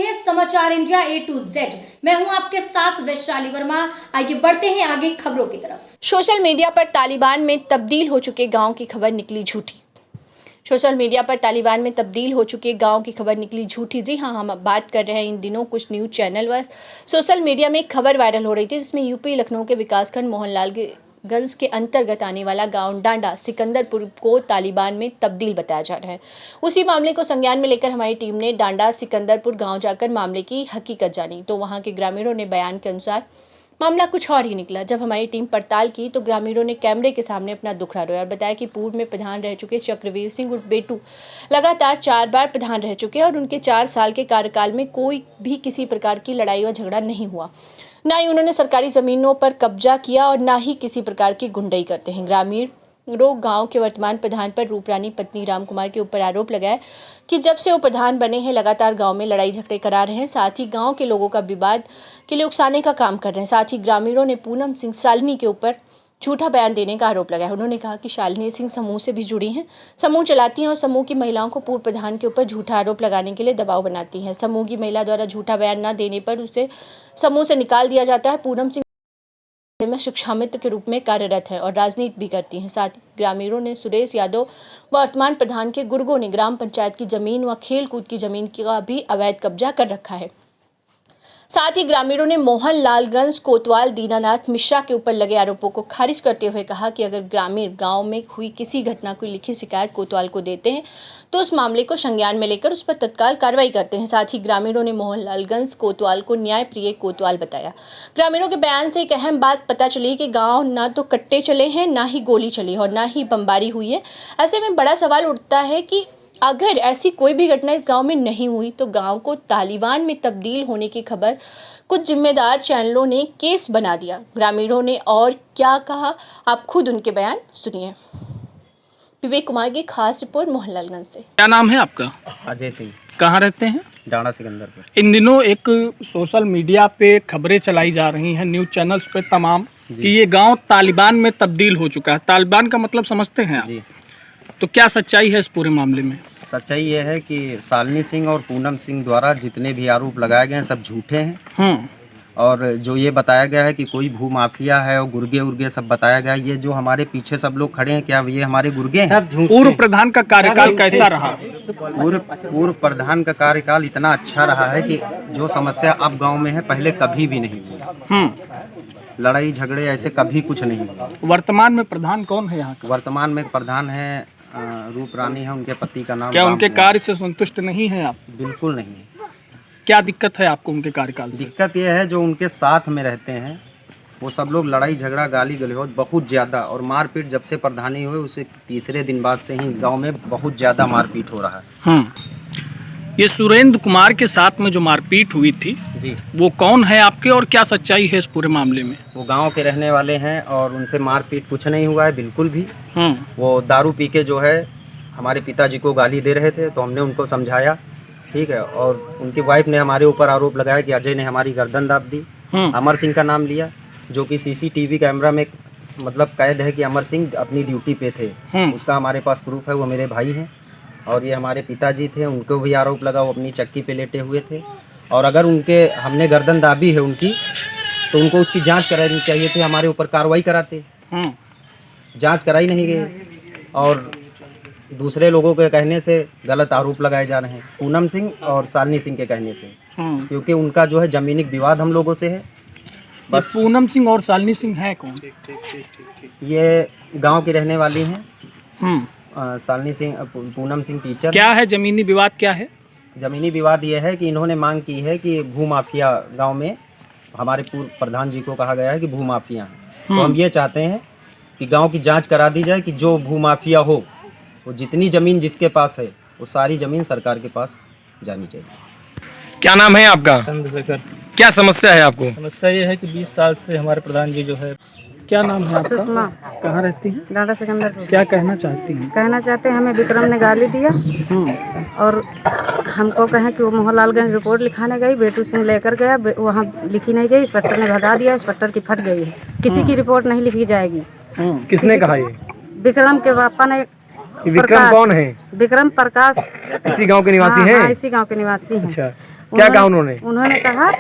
हैं समाचार India A to Z। मैं हूं आपके साथ वैशाली वर्मा। आइए बढ़ते हैं आगे खबरों की तरफ। सोशल मीडिया पर तालिबान में तब्दील हो चुके गांव की खबर निकली झूठी। सोशल मीडिया पर तालिबान में तब्दील हो चुके गांव की खबर निकली झूठी। जी हां, हम अब बात कर रहे हैं इन दिनों कुछ न्यूज चैनल व सोशल मीडिया में एक खबर वायरल हो रही थी, जिसमें यूपी लखनऊ के विकासखंड मोहनलालगंज के अंतर्गत आने वाला गांव डांडा सिकंदरपुर को तालिबान में तब्दील बताया जा रहा है। उसी मामले को संज्ञान में लेकर हमारी टीम ने डांडा सिकंदरपुर गांव जाकर मामले की हकीकत जानी, तो वहां के ग्रामीणों ने बयान के अनुसार मामला कुछ और ही निकला। जब हमारी टीम पड़ताल की तो ग्रामीणों ने कैमरे के सामने अपना दुखड़ा रोया और बताया कि पूर्व में प्रधान रह चुके चक्रवीर सिंह उर्फ बेटू लगातार 4 बार प्रधान रह चुके हैं और उनके 4 साल के कार्यकाल में कोई भी किसी प्रकार की लड़ाई व झगड़ा नहीं हुआ, ना ही उन्होंने सरकारी जमीनों पर कब्जा किया और ना ही किसी प्रकार की गुंडाई करते हैं। ग्रामीण गांव के वर्तमान प्रधान पर रूपरानी पत्नी राम कुमार के ऊपर आरोप लगाया कि जब से वो प्रधान बने हैं लगातार गांव में लड़ाई झगड़े करा रहे हैं, साथ ही गांव के लोगों का विवाद के लिए उकसाने का काम कर रहे हैं। साथ ही ग्रामीणों ने पूनम सिंह शालिनी के ऊपर झूठा बयान देने का आरोप लगाया। उन्होंने कहा कि शालिनी सिंह समूह से भी जुड़ी हैं, समूह चलाती हैं और समूह की महिलाओं को पूर्व प्रधान के ऊपर झूठा आरोप लगाने के लिए दबाव बनाती हैं। समूह की महिला द्वारा झूठा बयान न देने पर उसे समूह से निकाल दिया जाता है। पूनम सिंह में शिक्षा मित्र के रूप में कार्यरत है और राजनीति भी करती हैं। साथ ही ग्रामीणों ने सुरेश यादव वर्तमान प्रधान के गुर्गों ने ग्राम पंचायत की जमीन व खेल कूद की जमीन का भी अवैध कब्जा कर रखा है। साथ ही ग्रामीणों ने मोहनलालगंज कोतवाल दीनानाथ मिश्रा के ऊपर लगे आरोपों को खारिज करते हुए कहा कि अगर ग्रामीण गांव में हुई किसी घटना की लिखित शिकायत कोतवाल को देते हैं तो उस मामले को संज्ञान में लेकर उस पर तत्काल कार्रवाई करते हैं। साथ ही ग्रामीणों ने मोहनलालगंज कोतवाल को न्याय प्रिय कोतवाल बताया। ग्रामीणों के बयान से एक अहम बात पता चली कि गाँव ना तो कट्टे चले हैं, ना ही गोली चली और ना ही बमबारी हुई है। ऐसे में बड़ा सवाल उठता है कि अगर ऐसी कोई भी घटना इस गांव में नहीं हुई तो गांव को तालिबान में तब्दील होने की खबर कुछ जिम्मेदार चैनलों ने केस बना दिया। ग्रामीणों ने और क्या कहा, आप खुद उनके बयान सुनिए। विवेक कुमार की खास रिपोर्ट मोहनलालगंज से। क्या नाम है आपका? अजय सिंह। कहाँ रहते हैं? डांडा सिकंदरपुर। इन दिनों एक सोशल मीडिया पे खबरें चलाई जा रही हैं न्यूज चैनल्स पे तमाम कि ये गांव तालिबान में तब्दील हो चुका है। तालिबान का मतलब समझते हैं आप? जी। तो क्या सच्चाई है इस पूरे मामले में? सच्चाई ये है कि शालिनी सिंह और पूनम सिंह द्वारा जितने भी आरोप लगाए गए हैं सब झूठे हैं। और जो ये बताया गया है कि कोई भू माफिया है और गुर्गे उर्गे सब बताया गया, ये जो हमारे पीछे सब लोग खड़े हैं, क्या ये हमारे गुर्गे हैं? पूर्व प्रधान का कार्यकाल कैसा रहा? पूर्व प्रधान का कार्यकाल इतना अच्छा रहा है कि जो समस्या अब गांव में है पहले कभी भी नहीं हुई। लड़ाई झगड़े ऐसे कभी कुछ नहीं हुआ। वर्तमान में प्रधान कौन है यहाँ का? वर्तमान में प्रधान है रूपरानी है, उनके पति का नाम। क्या उनके कार्य से संतुष्ट नहीं है आप? बिल्कुल नहीं है। क्या दिक्कत है आपको उनके कार्यकाल से? दिक्कत यह है जो उनके साथ में रहते हैं वो सब लोग लड़ाई झगड़ा गाली गलौज बहुत ज़्यादा और मारपीट जब से प्रधानी हुए उसे तीसरे दिन बाद से ही गांव में बहुत ज़्यादा मारपीट हो रहा है। ये सुरेंद्र कुमार के साथ में जो मारपीट हुई थी जी, वो कौन है आपके और क्या सच्चाई है इस पूरे मामले में? वो गांव के रहने वाले हैं और उनसे मारपीट कुछ नहीं हुआ है बिल्कुल भी। वो दारू पी के जो है हमारे पिताजी को गाली दे रहे थे तो हमने उनको समझाया, ठीक है, और उनकी वाइफ ने हमारे ऊपर आरोप लगाया कि अजय ने हमारी गर्दन दाब दी। अमर सिंह का नाम लिया जो कि सीसीटीवी कैमरा में मतलब कैद है कि अमर सिंह अपनी ड्यूटी पे थे, उसका हमारे पास प्रूफ है। वो मेरे भाई हैं और ये हमारे पिताजी थे, उनको भी आरोप लगा वो अपनी चक्की पे लेटे हुए थे। और अगर उनके हमने गर्दन दाबी है उनकी तो उनको उसकी जांच करानी चाहिए थी, हमारे ऊपर कार्रवाई कराते। जांच कराई नहीं गई और दूसरे लोगों के कहने से गलत आरोप लगाए जा रहे हैं, पूनम सिंह और शालिनी सिंह के कहने से, क्योंकि उनका जो है जमीनी विवाद हम लोगों से है। बस पूनम सिंह और शालिनी सिंह है कौन? ये गांव की रहने वाली हैं। शालिनी सिंह, पूनम सिंह टीचर। क्या है जमीनी विवाद? क्या है जमीनी विवाद? ये है कि इन्होंने मांग की है कि भू माफिया गाँव में, हमारे पूर्व प्रधान जी को कहा गया है कि भू माफिया हैं, तो हम ये चाहते हैं कि गाँव की जाँच करा दी जाए कि जो भू माफिया हो वो जितनी ज़मीन जिसके पास है वो सारी ज़मीन सरकार के पास जानी चाहिए। क्या नाम है आपका? चंद्रशेखर। क्या समस्या है आपको? समस्या ये है कि 20 साल से हमारे प्रधान जी जो है। क्या नाम है आपका? सुषमा। कहाँ रहती हैं? डांडा सिकंदरपुर। क्या कहना चाहती हैं? कहना चाहते हैं हमें विक्रम ने गाली दिया और हमको कहें कि वो मोहनलालगंज रिपोर्ट लिखाने गई, बेटू सिंह लेकर गया, वहाँ लिखी नहीं गई, इंस्पेक्टर ने भगा दिया, इंस्पेक्टर की फट गई है, किसी की रिपोर्ट नहीं लिखी जाएगी। किसने कहा ये? विक्रम के पापा ने। विक्रम कौन है? विक्रम प्रकाश इसी गांव के निवासी हैं? हाँ, इसी गांव के निवासी हैं। अच्छा, क्या कहा उन्होंने? उन्होंने कहा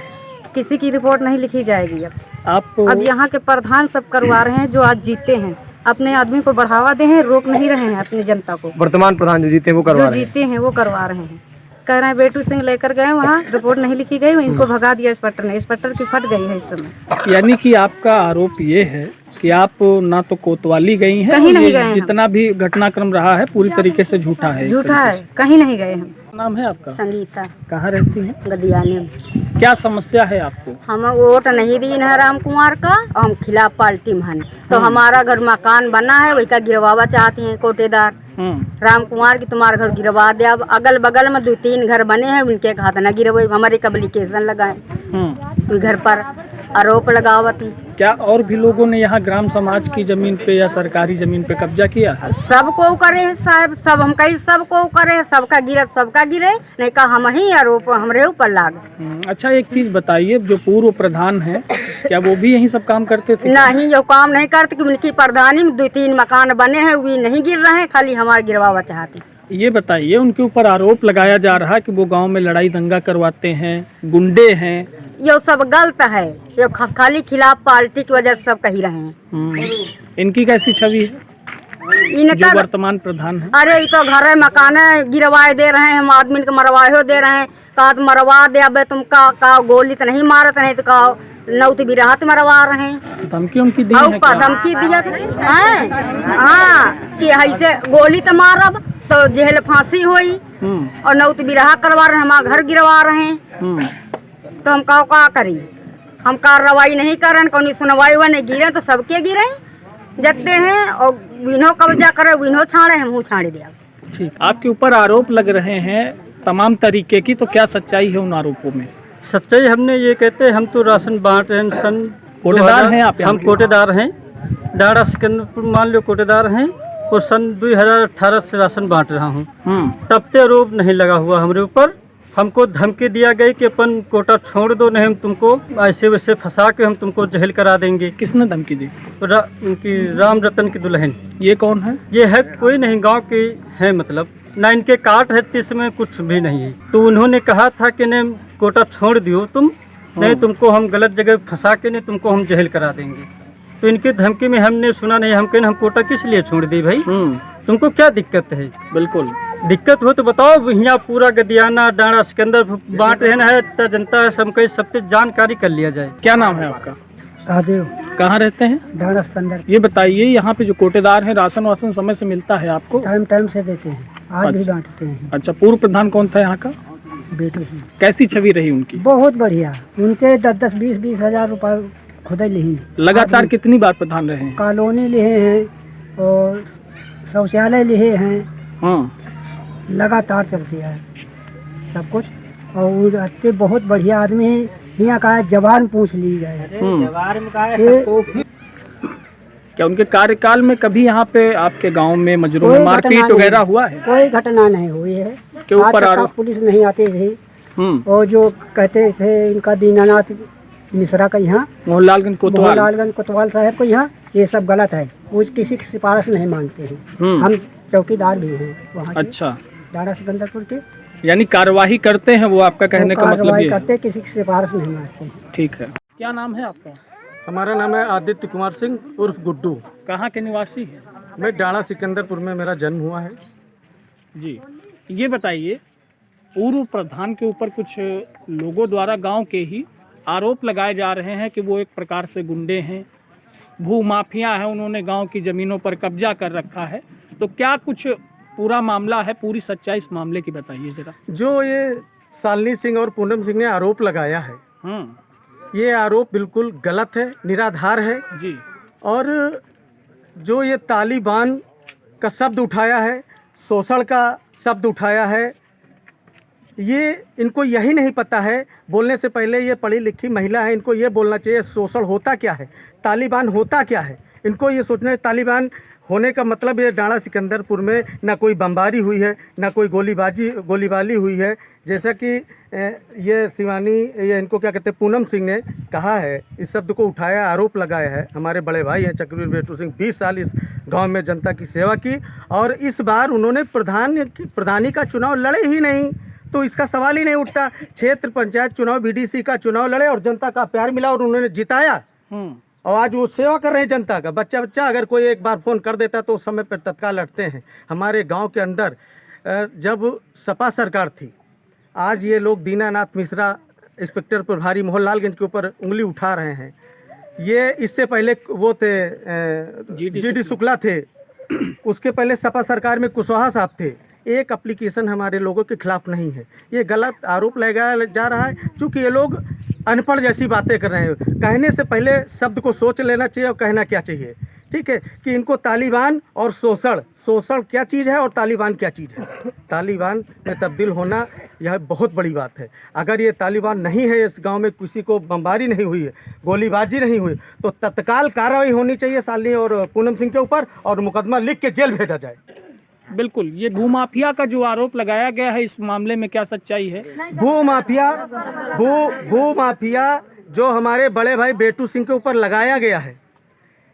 किसी की रिपोर्ट नहीं लिखी जाएगी। आप अब यहाँ के प्रधान सब करवा रहे हैं जो आज जीते हैं, अपने आदमी को बढ़ावा दे हैं, रोक नहीं रहे हैं अपनी जनता को। वर्तमान प्रधान जो जीते हैं वो करवा जो रहे हैं। जीते हैं वो करवा रहे हैं। कह रहे हैं बेटू सिंह लेकर गए वहाँ, रिपोर्ट नहीं लिखी गई, इनको भगा दिया इंस्पेक्टर ने। इंस्पेक्टर की फट गई है इस समय। यानी कि आपका आरोप ये है कि आप ना तो कोतवाली गई हैं, कहीं और नहीं ये गए हैं। जितना भी घटनाक्रम रहा है पूरी तरीके से झूठा है। झूठा है, कहीं नहीं गए हम। क्या नाम है आपका? संगीता कहाँ रहती हैं? गदियाने में। क्या समस्या है आपको? हम वोट नहीं दी है राम कुमार का, हम खिलाफ पार्टी में हैं। तो हमारा घर मकान बना है, वही का गिरवावा चाहते हैं कोटेदार राम कुमार की। तुम्हारा घर गिरवा दे। अब अगल बगल में 2-3 घर बने हैं, उनके हाथ न गिरवे। हमारे एप्लीकेशन लगाए, घर पर आरोप लगावती। क्या और भी लोगों ने यहाँ ग्राम समाज की जमीन पे या सरकारी जमीन पे कब्जा किया है? सबको करे है साहब, सब हम कहीं सबको करे, सबका गिरत सबका गिरे, नहीं का हम ही आरोप हमरे ऊपर लाग। अच्छा, एक चीज बताइए, जो पूर्व प्रधान है क्या वो भी यही सब काम करते थे? नहीं, जो काम नहीं करते कि उनकी प्रधानी में 2-3 मकान बने हैं, वे नहीं गिर रहे हैं, खाली हमारे गिरवावा चाहते। ये बताइए, उनके ऊपर आरोप लगाया जा रहा है कि वो गांव में लड़ाई दंगा करवाते हैं, गुंडे हैं। ये सब गलत है, ये खाली खिलाफ पार्टी की वजह से सब कही रहे हैं। इनकी कैसी छवि है जो इनका वर्तमान प्रधान है? अरे ये तो घर मकान गिरवाए दे रहे हैं, हम आदमी के मरवाए दे रहे हैं। कहा मरवा दे, अब तुम का गोली तो नहीं मारत नहीं तो का नौत भी राहत मरवा रहे हैं। धमकी उनकी दी है क्या? धमकी दिया है, हाँ, कि ऐसे गोली तो मारब तो जेल फांसी हुई, और नौत भी रहा करवा रहे हैं, हमारा घर गिरवा रहे हैं। तो हम का करी? हम कार्रवाई नहीं करें, कौन सुनवाई हुआ नहीं, गिरे तो सबके गिरे जगते हैं, और विनो कब्जा करे विनो छाड़े, हम छाड़े दिया। ठीक, आपके ऊपर आरोप लग रहे हैं तमाम तरीके की, तो क्या सच्चाई है उन आरोपों में? सच्चाई हमने ये कहते हैं, हम तो राशन बांट रहे हैं। सन कोटेदार हैं आप? हम कोटेदार हैं, डाड़ा सिकंदरपुर मान लो कोटेदार हैं, और सन 2018 से राशन बांट रहा हूँ। तब ते आरोप नहीं लगा हुआ हमारे ऊपर। हमको धमकी दिया गई कि अपन कोटा छोड़ दो, नहीं हम तुमको ऐसे वैसे फंसा के हम तुमको जहल करा देंगे। किसने धमकी दी? उनकी राम रतन की दुल्हन। ये कौन है? ये है कोई नहीं, गांव के हैं, मतलब ना इनके काट है, इसमें कुछ भी नहीं है। तो उन्होंने कहा था कि नहीं कोटा छोड़ दियो तुम, नहीं तुमको हम गलत जगह फंसा के नहीं तुमको हम जहल करा देंगे। तो इनकी धमकी में हमने सुना नहीं, हम कहें हम कोटा किस लिए छोड़ दी भाई, तुमको क्या दिक्कत है? बिल्कुल दिक्कत हो तो बताओ। यहाँ पूरा गदियाना डाड़ा सिकंदर बांट रहना है, इतना जनता है, सब कहीं सबसे जानकारी कर लिया जाए। क्या नाम है आपका? सहदेव, कहाँ रहते हैं? डाड़ा सिकंदर। ये बताइए, यहाँ पे जो कोटेदार हैं, राशन वासन समय से मिलता है आपको? टाइम टाइम से देते हैं, आज भी बांटते हैं। अच्छा, पूर्व प्रधान कौन था यहाँ का? बेटू सिंह। कैसी छवि रही उनकी? बहुत बढ़िया, उनके 10-10, 20-20 हजार रुपये खुदा लिए। लगातार कितनी बार प्रधान रहे हैं? कॉलोनी लिए हैं और शौचालय लिए हैं, हाँ, लगातार चलती है सब कुछ। और वो अत्ते बहुत बढ़िया आदमी है, यहाँ का जवान पूछ ली जाए। क्या उनके कार्यकाल में कभी यहाँ पे आपके गांव में मजरों में मारपीट वगैरह हुआ है? कोई घटना नहीं हुई है। के ऊपर आज तक पुलिस नहीं आती थी, और जो कहते थे इनका दीनानाथ मिश्रा का यहाँ मोहनलालगंज कोतवाल साहब को यहाँ, ये सब गलत है। वो किसी की सिफारिश नहीं मांगते हैं। हम चौकीदार भी हैं वहाँ के, अच्छा, डाड़ा सिकंदरपुर के। यानी कार्यवाही करते हैं वो, आपका कहने का मतलब कार्रवाई ये है? करते, किसी की सिफारिश नहीं मांगते हैं। ठीक है। क्या नाम है आपका? हमारा नाम है आदित्य कुमार सिंह उर्फ गुड्डू। कहाँ के निवासी हैं? मैं डाड़ा सिकंदरपुर में मेरा जन्म हुआ है। जी, ये बताइए, पूर्व प्रधान के ऊपर कुछ लोगों द्वारा गांव के ही आरोप लगाए जा रहे हैं कि वो एक प्रकार से गुंडे हैं, भू माफिया हैं, उन्होंने गांव की ज़मीनों पर कब्जा कर रखा है। तो क्या कुछ पूरा मामला है, पूरी सच्चाई इस मामले की बताइए जरा। जो ये शालिनी सिंह और पूनम सिंह ने आरोप लगाया है, ये आरोप बिल्कुल गलत है, निराधार है जी। और जो ये तालिबान का शब्द उठाया है, शोषण का शब्द उठाया है, ये इनको यही नहीं पता है। बोलने से पहले ये पढ़ी लिखी महिला है, इनको ये बोलना चाहिए शोषण होता क्या है, तालिबान होता क्या है। इनको ये सोचना है तालिबान होने का मतलब ये डाड़ा सिकंदरपुर में ना कोई बमबारी हुई है, ना कोई गोलीबारी हुई है। जैसा कि ये शिवानी, ये इनको क्या कहते हैं, पूनम सिंह ने कहा है, इस शब्द को उठाया, आरोप लगाया है। हमारे बड़े भाई हैं चक्रवीर बेटू सिंह, 20 साल इस गांव में जनता की सेवा की, और इस बार उन्होंने प्रधानी का चुनाव लड़े ही नहीं। तो इसका सवाल ही नहीं उठता। क्षेत्र पंचायत चुनाव, बीडीसी का चुनाव लड़े और जनता का प्यार मिला और उन्होंने जिताया, और आज वो सेवा कर रहे हैं जनता का। बच्चा अगर कोई एक बार फ़ोन कर देता तो उस समय पर तत्काल लड़ते हैं। हमारे गांव के अंदर जब सपा सरकार थी, आज ये लोग दीनानाथ मिश्रा इंस्पेक्टर प्रभारी मोहनलालगंज के ऊपर उंगली उठा रहे हैं। ये इससे पहले वो थे जीडी शुक्ला थे, उसके पहले सपा सरकार में कुशवाहा साहब थे। एक एप्लीकेशन हमारे लोगों के खिलाफ नहीं है। ये गलत आरोप लगाया जा रहा है, क्योंकि ये लोग अनपढ़ जैसी बातें कर रहे हैं। कहने से पहले शब्द को सोच लेना चाहिए और कहना क्या चाहिए। ठीक है कि इनको तालिबान और शोषण क्या चीज़ है और तालिबान क्या चीज़ है। तालिबान में तब्दील होना यह बहुत बड़ी बात है। अगर ये तालिबान नहीं है, इस गांव में किसी को बमबारी नहीं हुई है, गोलीबाजी नहीं हुई, तो तत्काल कार्रवाई होनी चाहिए शालिनी और पूनम सिंह के ऊपर और मुकदमा लिख के जेल भेजा जाए। बिल्कुल। ये भूमाफिया का जो आरोप लगाया गया है, इस मामले में क्या सच्चाई है? भूमाफिया जो हमारे बड़े भाई बेटू सिंह के ऊपर लगाया गया है,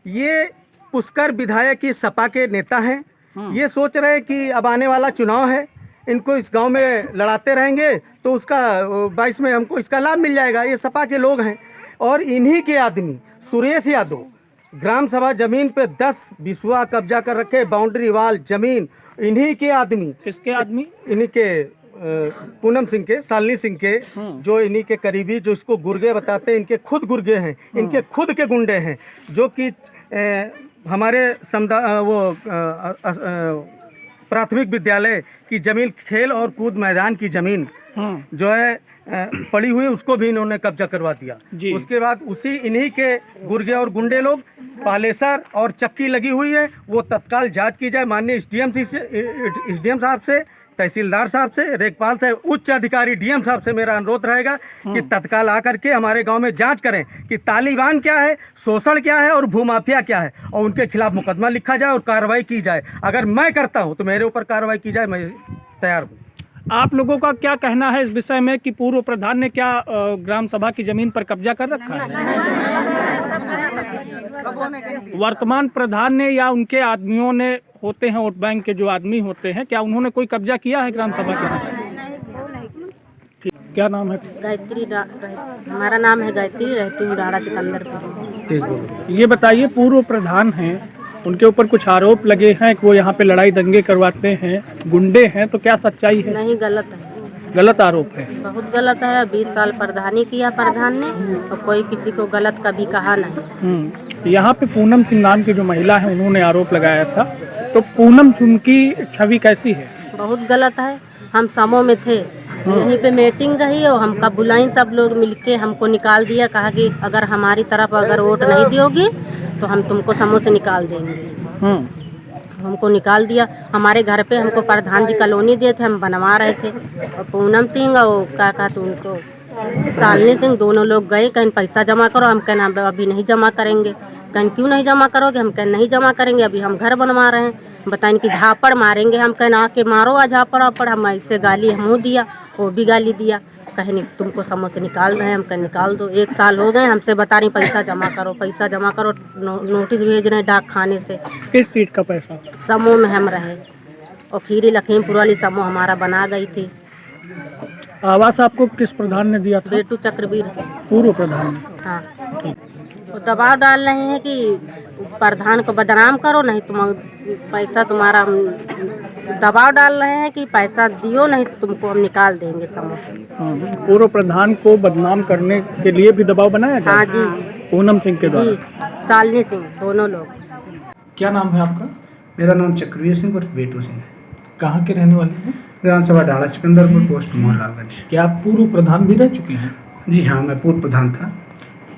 ये पुष्कर विधायक की सपा के नेता हैं। ये सोच रहे हैं कि अब आने वाला चुनाव है, इनको इस गांव में लड़ाते रहेंगे तो उसका 22 में हमको इसका लाभ मिल जाएगा। ये सपा के लोग हैं और इन्हीं के आदमी सुरेश यादव ग्राम सभा जमीन पे 10 बिस्वा कब्जा कर रखे, बाउंड्री वाल जमीन इन्हीं के आदमी। किसके आदमी? इन्हीं के पूनम सिंह के, शालिनी सिंह के, जो इन्हीं के करीबी, जो इसको गुर्गे बताते हैं, इनके खुद गुर्गे हैं, इनके खुद के गुंडे हैं, जो कि हमारे प्राथमिक विद्यालय की जमीन, खेल और कूद मैदान की जमीन जो है पड़ी हुई, उसको भी इन्होंने कब्जा करवा दिया। उसके बाद उसी इन्हीं के गुर्गे और गुंडे लोग पालेसर और चक्की लगी हुई है, वो तत्काल जांच की जाए। माननीय एसडीएम साहब से, तहसीलदार साहब से, रेखपाल से, उच्च अधिकारी डीएम साहब से मेरा अनुरोध रहेगा कि तत्काल आकर के हमारे गांव में जांच करें कि तालिबान क्या है, शोषण क्या है और भूमाफिया क्या है, और उनके खिलाफ मुकदमा लिखा जाए और कार्रवाई की जाए। अगर मैं करता हूं तो मेरे ऊपर कार्रवाई की जाए, मैं तैयार हूँ। आप लोगों का क्या कहना है इस विषय में कि पूर्व प्रधान ने क्या ग्राम सभा की जमीन पर कब्जा कर रखा है? वर्तमान प्रधान ने या उनके आदमियों ने, होते हैं वोट बैंक के जो आदमी होते हैं, क्या उन्होंने कोई कब्जा किया है ग्राम सभा के? क्या नाम है? गायत्री, हमारा नाम है गायत्री, रहती हूँ डाड़ा सिकंदरपुर। ये बताइए, पूर्व प्रधान हैं, उनके ऊपर कुछ आरोप लगे हैं कि वो यहाँ पे लड़ाई दंगे करवाते हैं, गुंडे हैं, तो क्या सच्चाई है? नहीं, गलत है, गलत आरोप है, बहुत गलत है। 20 साल प्रधानी किया प्रधान ने, और कोई किसी को गलत कभी कहा नहीं। यहाँ पे पूनम सिंह नाम की जो महिला है, उन्होंने आरोप लगाया था, तो पूनम सिंह की छवि कैसी है? बहुत गलत है। हम समूह में थे, यहीं पे मीटिंग रही और हमका बुलाई, सब लोग मिलके हमको निकाल दिया, कहा कि अगर हमारी तरफ अगर वोट नहीं दोगी तो हम तुमको समूह से निकाल देंगे। हमको निकाल दिया। हमारे घर पे हमको प्रधान जी कॉलोनी दिए थे, हम बनवा रहे थे, और पूनम सिंह और क्या कहते उनको शालिनी सिंह, दोनों लोग गए, कहीं पैसा जमा करो, हम कहना अभी नहीं जमा करेंगे। कहीं क्यों नहीं जमा करोगे? हम कहें नहीं जमा करेंगे, अभी हम घर बनवा रहे हैं। बताएं कि झापड़ मारेंगे, हम कहना आके मारो आ झापड़ आपड़। हम ऐसे गाली हमू दिया, वो भी गाली दिया, कहे नहीं तुमको समूह से निकाल रहे हैं। हम कहें निकाल दो। 1 साल हो गए हमसे बता रही पैसा जमा करो, पैसा जमा करो, नोटिस भेज रहे हैं डाक खाने से। किस चीज का पैसा? समूह में हम रहे, और फिर ही लखीमपुर वाली समूह हमारा बना गई थी। आवास आपको किस प्रधान ने दिया था? बेटू चक्रवीर से, पूर्व प्रधान ने। हाँ, वो दबाव डाल रहे हैं कि प्रधान को बदनाम करो, नहीं तुम पैसा तुम्हारा, दबाव डाल रहे हैं कि पैसा दियो नहीं तो तुमको हम निकाल देंगे समूह से। पूर्व प्रधान को बदनाम करने के लिए भी दबाव बनाया गया? हाँ जी, पूनम सिंह के द्वारा? जी, शालिनी सिंह, दोनों लोग। क्या नाम है आपका? मेरा नाम चक्रवीर सिंह और बेटू सिंह है। कहाँ के रहने वाले हैं? ग्राम सभा डाड़ा सिकंदरपुर, पोस्ट मोहनलालगंज। क्या आप पूर्व प्रधान भी रह चुके हैं? जी हाँ, मैं पूर्व प्रधान था।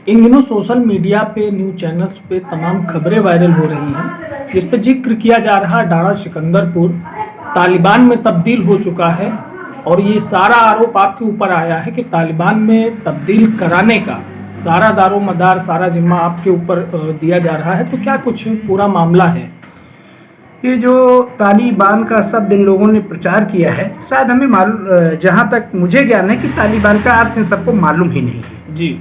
इन दिनों सोशल मीडिया पे, न्यूज चैनल्स पे तमाम खबरें वायरल हो रही हैं, जिस पे जिक्र किया जा रहा है डाड़ा सिकंदरपुर तालिबान में तब्दील हो चुका है, और ये सारा आरोप आपके ऊपर आया है कि तालिबान में तब्दील कराने का सारा दारोमदार, सारा जिम्मा आपके ऊपर दिया जा रहा है। तो क्या कुछ पूरा मामला है? ये जो तालिबान का शब्द इन लोगों ने प्रचार किया है, शायद हमें मालूम, जहाँ तक मुझे ज्ञान है कि तालिबान का अर्थ इन सबको मालूम ही नहीं है जी।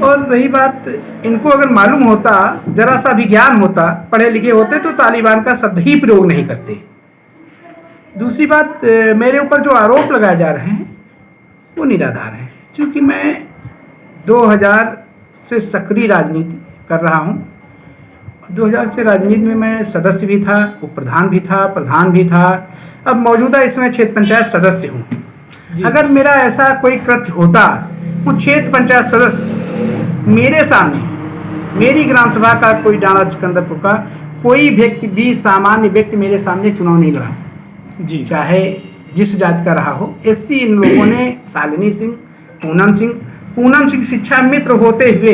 और रही बात, इनको अगर मालूम होता, जरा सा भी ज्ञान होता, पढ़े लिखे होते, तो तालिबान का शब्द ही प्रयोग नहीं करते। दूसरी बात, मेरे ऊपर जो आरोप लगाए जा रहे हैं वो निराधार हैं, क्योंकि मैं 2000 से सक्रिय राजनीति कर रहा हूँ। 2000 से राजनीति में मैं सदस्य भी था, उप प्रधान भी था, प्रधान भी था, अब मौजूदा इसमें क्षेत्र पंचायत सदस्य हूँ। अगर मेरा ऐसा कोई कृत्य होता, वो क्षेत्र पंचायत सदस्य मेरे सामने, मेरी ग्राम सभा का कोई डाणा सिकंदरपुर का कोई व्यक्ति भी, सामान्य व्यक्ति मेरे सामने चुनाव नहीं लड़ा जी, चाहे जिस जाति का रहा हो। एससी इन लोगों ने शालिनी सिंह, पूनम सिंह शिक्षा मित्र होते हुए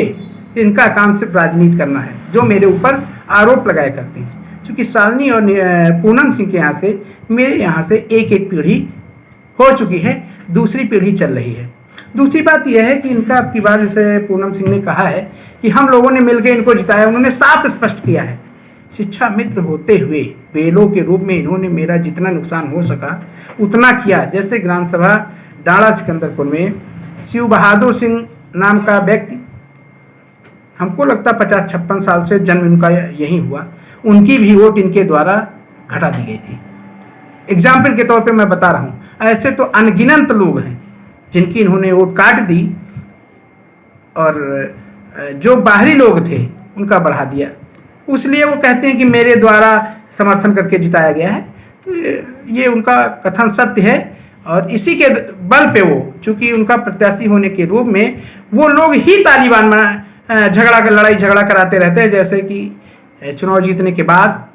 इनका काम सिर्फ राजनीति करना है, जो मेरे ऊपर आरोप लगाया करते हैं। क्योंकि शालिनी और पूनम सिंह के यहाँ से, मेरे यहाँ से एक पीढ़ी हो चुकी है, दूसरी पीढ़ी चल रही है। दूसरी बात यह है कि इनका अब की बार, जैसे पूनम सिंह ने कहा है कि हम लोगों ने मिलकर इनको जिताया, उन्होंने साफ स्पष्ट किया है, शिक्षा मित्र होते हुए बेलों के रूप में इन्होंने मेरा जितना नुकसान हो सका उतना किया। जैसे ग्राम सभा डाणा सिकंदरपुर में शिव बहादुर सिंह नाम का व्यक्ति, हमको लगता 50-56 साल से जन्म उनका यही हुआ, उनकी भी वोट इनके द्वारा घटा दी गई थी। एग्जाम्पल के तौर पे मैं बता रहा हूँ, ऐसे तो अनगिनत लोग हैं जिनकी इन्होंने वोट काट दी, और जो बाहरी लोग थे उनका बढ़ा दिया। इसलिए वो कहते हैं कि मेरे द्वारा समर्थन करके जिताया गया है, तो ये उनका कथन सत्य है। और इसी के बल पे वो, चूँकि उनका प्रत्याशी होने के रूप में वो लोग ही तालिबान में लड़ाई झगड़ा कराते रहते हैं। जैसे कि चुनाव जीतने के बाद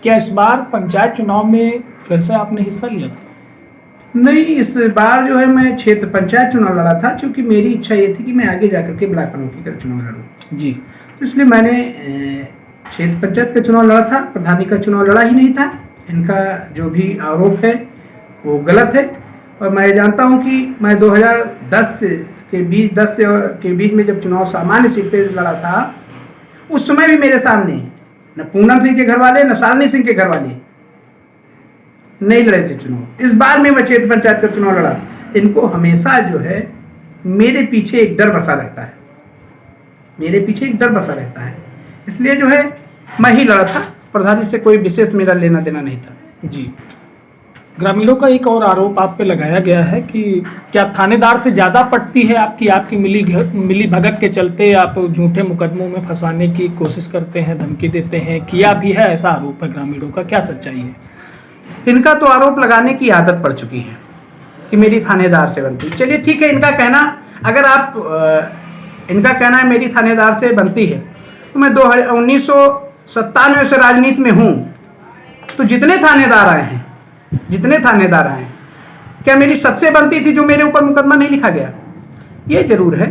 क्या इस बार पंचायत चुनाव में फिर से आपने हिस्सा लिया था? नहीं, इस बार जो है मैं क्षेत्र पंचायत चुनाव लड़ा था, क्योंकि मेरी इच्छा ये थी कि मैं आगे जाकर के ब्लॉक प्रमुखी का चुनाव लड़ूँ जी, तो इसलिए मैंने क्षेत्र पंचायत का चुनाव लड़ा था, प्रधानी का चुनाव लड़ा ही नहीं था। इनका जो भी आरोप है वो गलत है। और मैं जानता हूं कि मैं 2010 के बीच में जब चुनाव सामान्य सीट पे लड़ा था, उस समय भी मेरे सामने न पूनम सिंह के घर वाले न शालिनी सिंह के घर वाले नहीं लड़े थे चुनाव। इस बार में मैं क्षेत्र पंचायत का चुनाव लड़ा। इनको हमेशा जो है मेरे पीछे एक डर बसा रहता है, मेरे पीछे एक डर बसा रहता है, इसलिए जो है मैं ही लड़ा था। प्रधानी से कोई विशेष मेरा लेना देना नहीं था। जी, ग्रामीणों का एक और आरोप आप पे लगाया गया है कि क्या थानेदार से ज़्यादा पटती है आपकी मिली भगत के चलते आप झूठे मुकदमों में फंसाने की कोशिश करते हैं, धमकी देते हैं, किया भी है, ऐसा आरोप है ग्रामीणों का, क्या सच्चाई है? इनका तो आरोप लगाने की आदत पड़ चुकी है कि मेरी थानेदार से बनती। चलिए ठीक है, इनका कहना, अगर आप इनका कहना है मेरी थानेदार से बनती है, तो मैं 1997 से राजनीति में हूँ, तो जितने थानेदार आए हैं, क्या मेरी सबसे बनती थी जो मेरे ऊपर मुकदमा नहीं लिखा गया? ये जरूर है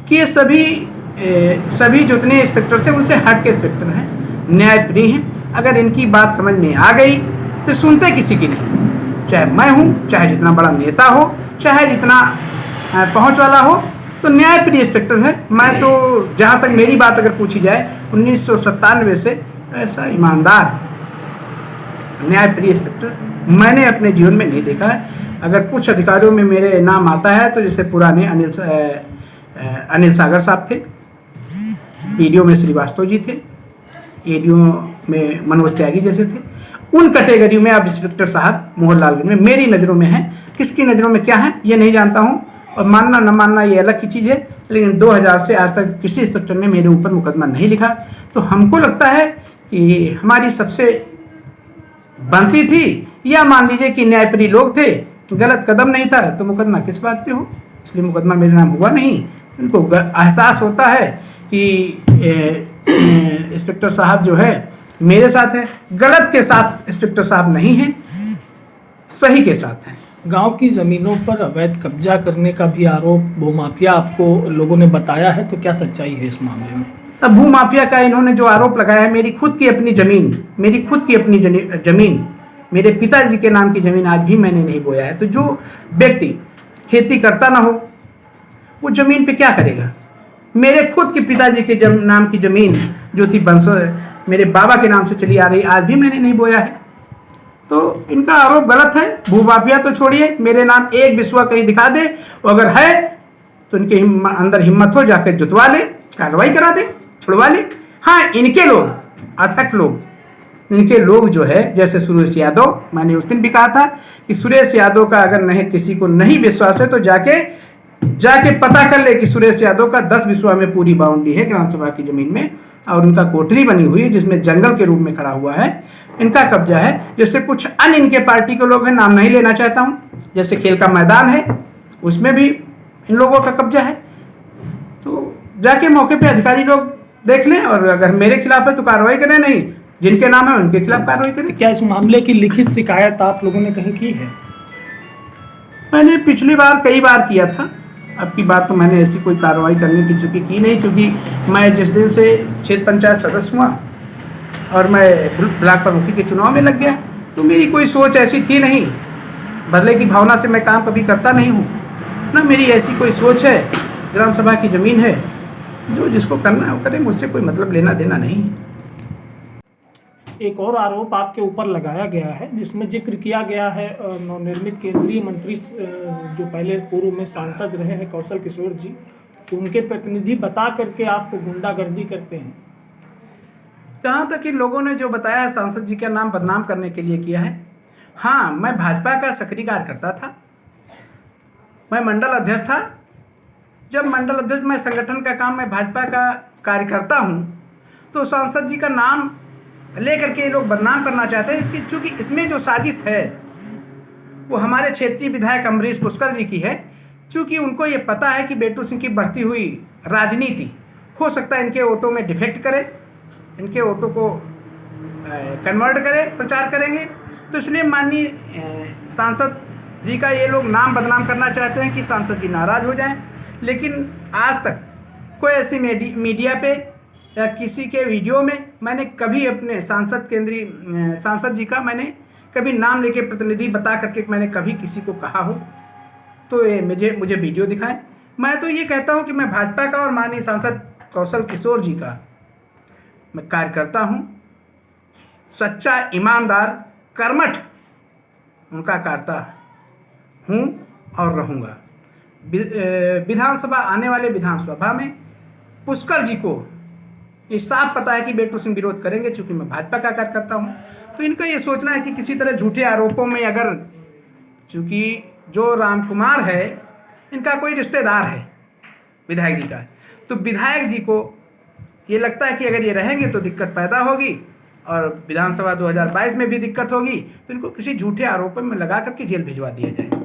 कि ये सभी जितने इंस्पेक्टर से उनसे हट के इंस्पेक्टर हैं, न्यायप्रिय हैं। अगर इनकी बात समझ में आ गई तो सुनते किसी की नहीं, चाहे मैं हूँ, चाहे जितना बड़ा नेता हो, चाहे जितना पहुँच वाला हो, तो न्यायप्रिय इंस्पेक्टर है। मैं तो जहाँ तक मेरी बात अगर पूछी जाए 1997 से ऐसा ईमानदार न्यायप्रिय इंस्पेक्टर मैंने अपने जीवन में नहीं देखा है। अगर कुछ अधिकारियों में मेरे नाम आता है तो जैसे पुराने अनिल सागर साहब थे, पीडीओ में श्रीवास्तव जी थे, एडीओ में मनोज त्यागी जैसे थे, उन कैटेगरी में अब इंस्पेक्टर साहब मोहनलालगंज में मेरी नज़रों में हैं। किसकी नज़रों में क्या है ये नहीं जानता हूँ, और मानना न मानना ये अलग की चीज़ है। लेकिन 2000 से आज तक किसी इंस्पेक्टर ने मेरे ऊपर मुकदमा नहीं लिखा। तो हमको लगता है कि हमारी सबसे बनती थी, या मान लीजिए कि न्यायप्रिय लोग थे, गलत कदम नहीं था, तो मुकदमा किस बात पे हो? इसलिए मुकदमा मेरे नाम हुआ नहीं। उनको एहसास होता है कि इंस्पेक्टर साहब जो है मेरे साथ है, गलत के साथ इंस्पेक्टर साहब नहीं हैं, सही के साथ हैं। गांव की ज़मीनों पर अवैध कब्जा करने का भी आरोप भूमाफिया आपको लोगों ने बताया है, तो क्या सच्चाई है इस मामले में? तब भूमाफिया का इन्होंने जो आरोप लगाया है, मेरी खुद की अपनी ज़मीन, मेरे पिताजी के नाम की ज़मीन आज भी मैंने नहीं बोया है। तो जो व्यक्ति खेती करता ना हो वो ज़मीन पे क्या करेगा? मेरे खुद के पिताजी के नाम की ज़मीन जो थी मेरे बाबा के नाम से चली आ रही, आज भी मैंने नहीं बोया है। तो इनका आरोप गलत है। भूमाफिया तो छोड़िए, मेरे नाम एक बिस्वा कहीं दिखा दे, और अगर है तो इनके अंदर हिम्मत हो जाकर जुतवा ले, कार्रवाई करा दे, छुड़वा ले। हाँ, इनके लोग अथक लोग, इनके लोग जो है, जैसे सुरेश यादव, मैंने उस दिन भी कहा था कि सुरेश यादव का अगर नहीं, किसी को नहीं विश्वास है तो जाके पता कर ले कि सुरेश यादव का 10 बिस्वा में पूरी बाउंड्री है ग्राम सभा की जमीन में, और उनका कोठरी बनी हुई है जिसमें जंगल के रूप में खड़ा हुआ है, इनका कब्जा है। जैसे कुछ अन्य इनके पार्टी के लोग हैं, नाम नहीं लेना चाहता हूँ, जैसे खेल का मैदान है उसमें भी इन लोगों का कब्जा है। तो जाके मौके पे अधिकारी लोग देख लें, और अगर मेरे खिलाफ है तो कार्रवाई करें, नहीं जिनके नाम है उनके खिलाफ कार्रवाई करें। क्या इस मामले की लिखित शिकायत आप लोगों ने कहीं की है? मैंने पिछली बार कई बार किया था, अब की बार तो मैंने ऐसी कोई कार्रवाई करने की की नहीं, चूँकि मैं जिस दिन से क्षेत्र पंचायत सदस्य हुआ और मैं ब्लॉक प्रमुखी के चुनाव में लग गया, तो मेरी कोई सोच ऐसी थी नहीं, बदले की भावना से मैं काम कभी करता नहीं हूँ ना, मेरी ऐसी कोई सोच है। ग्राम सभा की ज़मीन है, जो जिसको करना है वो करे, मुझसे कोई मतलब लेना देना नहीं है। एक और आरोप आपके ऊपर लगाया गया है जिसमें जिक्र किया गया है नवनिर्मित केंद्रीय मंत्री जो पहले पूर्व में सांसद रहे हैं कौशल किशोर जी, तो उनके प्रतिनिधि बता करके आपको गुंडागर्दी करते हैं। जहाँ तक इन लोगों ने जो बताया है सांसद जी का नाम बदनाम करने के लिए किया है, हाँ, मैं भाजपा का सक्रिय कार्यकर्ता था, मैं मंडल अध्यक्ष था। जब मंडल अध्यक्ष, मैं संगठन का काम, मैं भाजपा का कार्यकर्ता हूँ, तो सांसद जी का नाम लेकर के ये लोग बदनाम करना चाहते हैं। इसकी चूँकि इसमें जो साजिश है वो हमारे क्षेत्रीय विधायक अमरीश पुष्कर जी की है, चूँकि उनको ये पता है कि बेटू सिंह की बढ़ती हुई राजनीति हो सकता है इनके वोटों में डिफेक्ट करे, इनके वोटों को कन्वर्ट करे, प्रचार करेंगे, तो इसलिए माननीय सांसद जी का ये लोग नाम बदनाम करना चाहते हैं कि सांसद जी नाराज़ हो जाएं। लेकिन आज तक कोई ऐसी मीडिया पे या किसी के वीडियो में मैंने कभी अपने सांसद जी का मैंने कभी नाम लेके प्रतिनिधि बता करके मैंने कभी किसी को कहा हो तो ये मुझे वीडियो दिखाएं। मैं तो ये कहता हूँ कि मैं भाजपा का और माननीय सांसद कौशल किशोर जी का मैं कार्यकर्ता हूँ, सच्चा, ईमानदार, कर्मठ उनका कार्यकर्ता हूँ और रहूँगा। विधानसभा, आने वाले विधानसभा में पुष्कर जी को ये साफ पता है कि बेटू सिंह विरोध करेंगे, चूंकि मैं भाजपा का कार्यकर्ता हूँ। तो इनका ये सोचना है कि किसी तरह झूठे आरोपों में, अगर चूंकि जो राम कुमार है इनका कोई रिश्तेदार है विधायक जी का, तो विधायक जी को ये लगता है कि अगर ये रहेंगे तो दिक्कत पैदा होगी और विधानसभा 2022 में भी दिक्कत होगी, तो इनको किसी झूठे आरोपों में लगा करके जेल भिजवा दिया जाए।